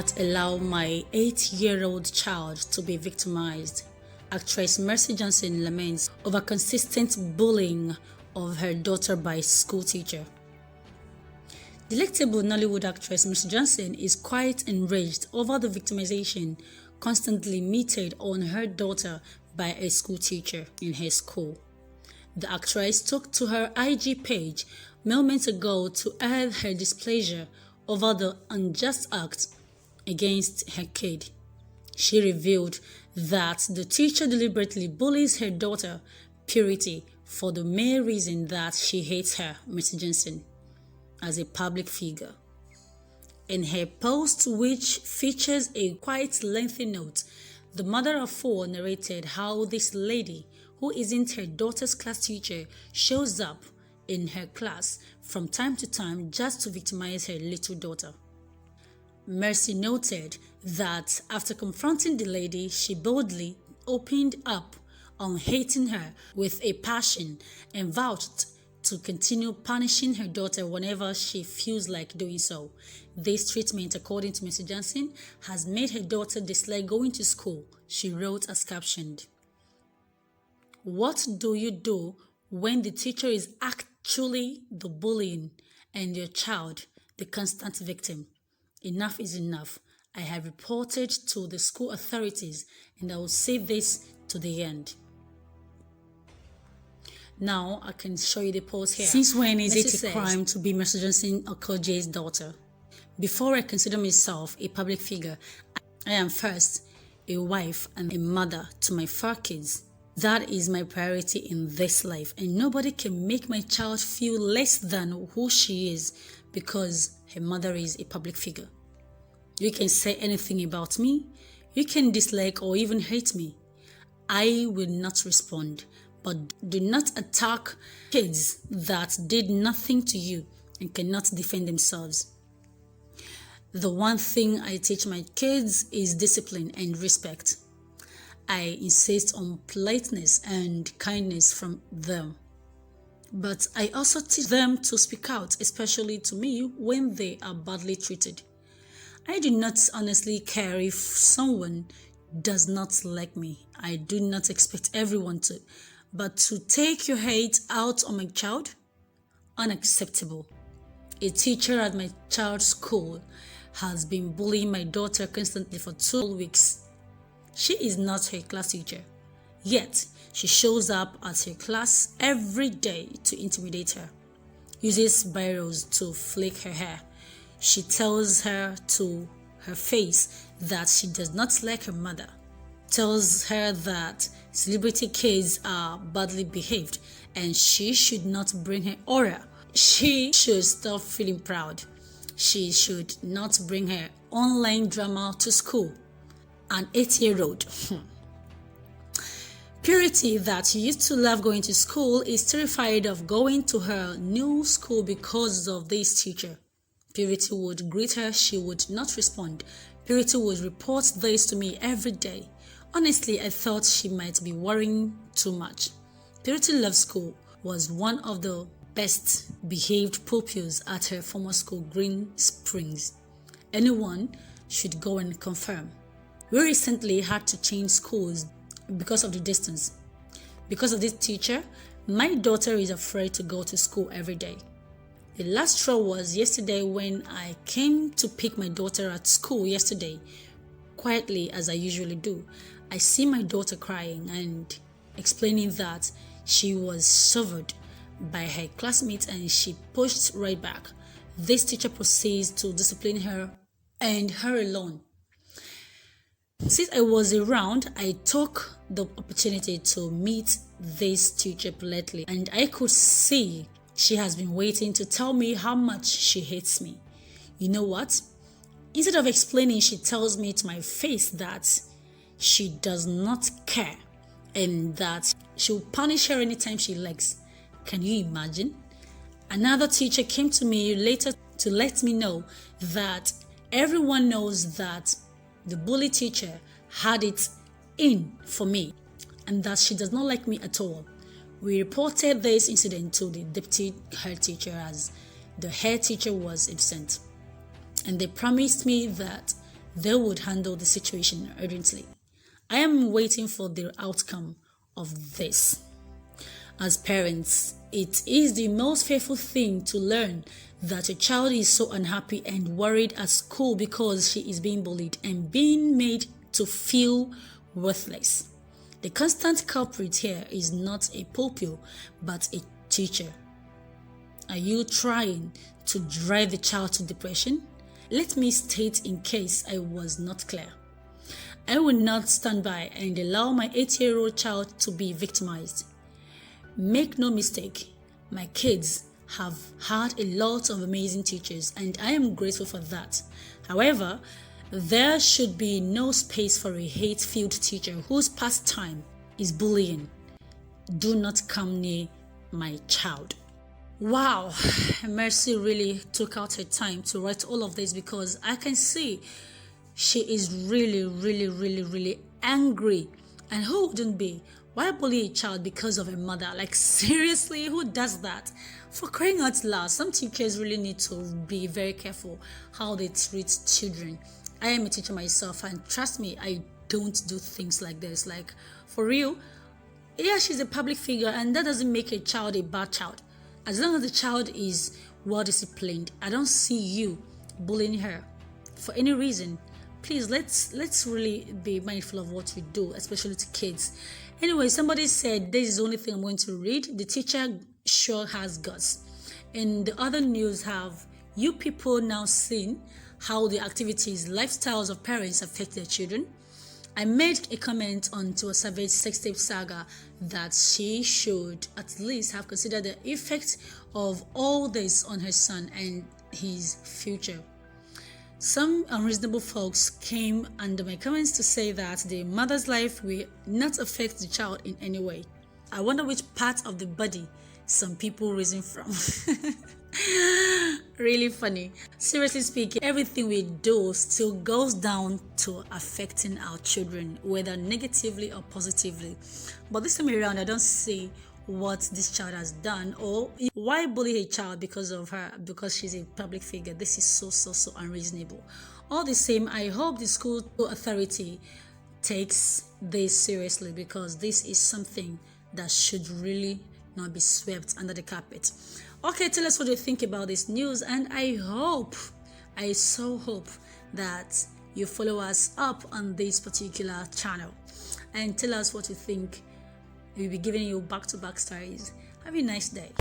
not allow my 8-year-old child to be victimized. Actress Mercy Johnson laments over consistent bullying of her daughter by school teacher. Delectable Nollywood actress Mercy Johnson is quite enraged over the victimization constantly meted on her daughter by a school teacher in her school. The actress took to her IG page moments ago to air her displeasure over the unjust act against her kid. She revealed that the teacher deliberately bullies her daughter, Purity, for the mere reason that she hates her, Mercy Johnson, as a public figure. In her post, which features a quite lengthy note, the mother of 4 narrated how this lady, who isn't her daughter's class teacher, shows up in her class from time to time just to victimize her little daughter. Mercy noted that after confronting the lady, she boldly opened up on hating her with a passion and vowed to continue punishing her daughter whenever she feels like doing so. This treatment, according to Mercy Johnson, has made her daughter dislike going to school. She wrote as captioned, "What do you do when the teacher is actually the bullying and your child the constant victim? Enough is enough. I have reported to the school authorities and I will say this to the end." Now I can show you the post here. Since when is it a crime to be Mercy Johnson Okoje's daughter? Before I consider myself a public figure, I am first a wife and a mother to my 4 kids. That is my priority in this life, and nobody can make my child feel less than who she is because her mother is a public figure. You can say anything about me, you can dislike or even hate me. I will not respond, but do not attack kids that did nothing to you and cannot defend themselves. The one thing I teach my kids is discipline and respect. I insist on politeness and kindness from them. But I also teach them to speak out, especially to me when they are badly treated. I do not honestly care if someone does not like me. I do not expect everyone to. But to take your hate out on my child? Unacceptable. A teacher at my child's school has been bullying my daughter constantly for 2 weeks. She is not her class teacher, yet she shows up at her class every day to intimidate her, uses biros to flick her hair. She tells her to her face that she does not like her mother, tells her that celebrity kids are badly behaved and she should not bring her aura. She should stop feeling proud. She should not bring her online drama to school. An 8-year-old. Purity, that used to love going to school, is terrified of going to her new school because of this teacher. Purity would greet her, she would not respond. Purity would report this to me every day. Honestly, I thought she might be worrying too much. Purity Love School was one of the best behaved pupils at her former school, Green Springs. Anyone should go and confirm. We recently had to change schools because of the distance. Because of this teacher, my daughter is afraid to go to school every day. The last straw was yesterday when I came to pick my daughter at school yesterday, quietly as I usually do. I see my daughter crying and explaining that she was shoved by her classmates and she pushed right back. This teacher proceeds to discipline her and her alone. Since I was around, I took the opportunity to meet this teacher politely, and I could see she has been waiting to tell me how much she hates me. You know what? Instead of explaining, she tells me to my face that she does not care and that she will punish her anytime she likes. Can you imagine? Another teacher came to me later to let me know that everyone knows that the bully teacher had it in for me and that she does not like me at all. We reported this incident to the deputy head teacher as the head teacher was absent, and they promised me that they would handle the situation urgently. I am waiting for the outcome of this. As parents, it is the most fearful thing to learn that a child is so unhappy and worried at school because she is being bullied and being made to feel worthless. The constant culprit here is not a pupil, but a teacher. Are you trying to drive the child to depression? Let me state in case I was not clear. I will not stand by and allow my 8-year-old child to be victimized. Make no mistake, my kids have had a lot of amazing teachers and I am grateful for that. However, there should be no space for a hate-filled teacher whose pastime is bullying. Do not come near my child. Wow, Mercy really took out her time to write all of this because I can see she is really angry. And who wouldn't be? Why bully a child because of a mother? Like, seriously, who does that? For crying out loud, some teachers really need to be very careful how they treat children. I am a teacher myself, and trust me, I don't do things like this. Like, for real, yeah, she's a public figure, and that doesn't make a child a bad child. As long as the child is well disciplined, I don't see you bullying her for any reason. Please, let's really be mindful of what we do, especially to kids. Anyway, somebody said this is the only thing I'm going to read. The teacher sure has guts. In the other news, have you people now seen how the activities, lifestyles of parents affect their children? I made a comment on Tiwa Savage sex tape saga that she should at least have considered the effect of all this on her son and his future. Some unreasonable folks came under my comments to say that the mother's life will not affect the child in any way. I wonder which part of the body some people reason from. Really funny. Seriously speaking, everything we do still goes down to affecting our children, whether negatively or positively. But this time around, I don't see what this child has done, or why bully a child because she's a public figure. This is so unreasonable. All the same, I hope the school authority takes this seriously, because this is something that should really not be swept under the carpet. Okay, tell us what you think about this news, and I so hope that you follow us up on this particular channel and tell us what you think. We'll be giving you back-to-back stories. Have a nice day.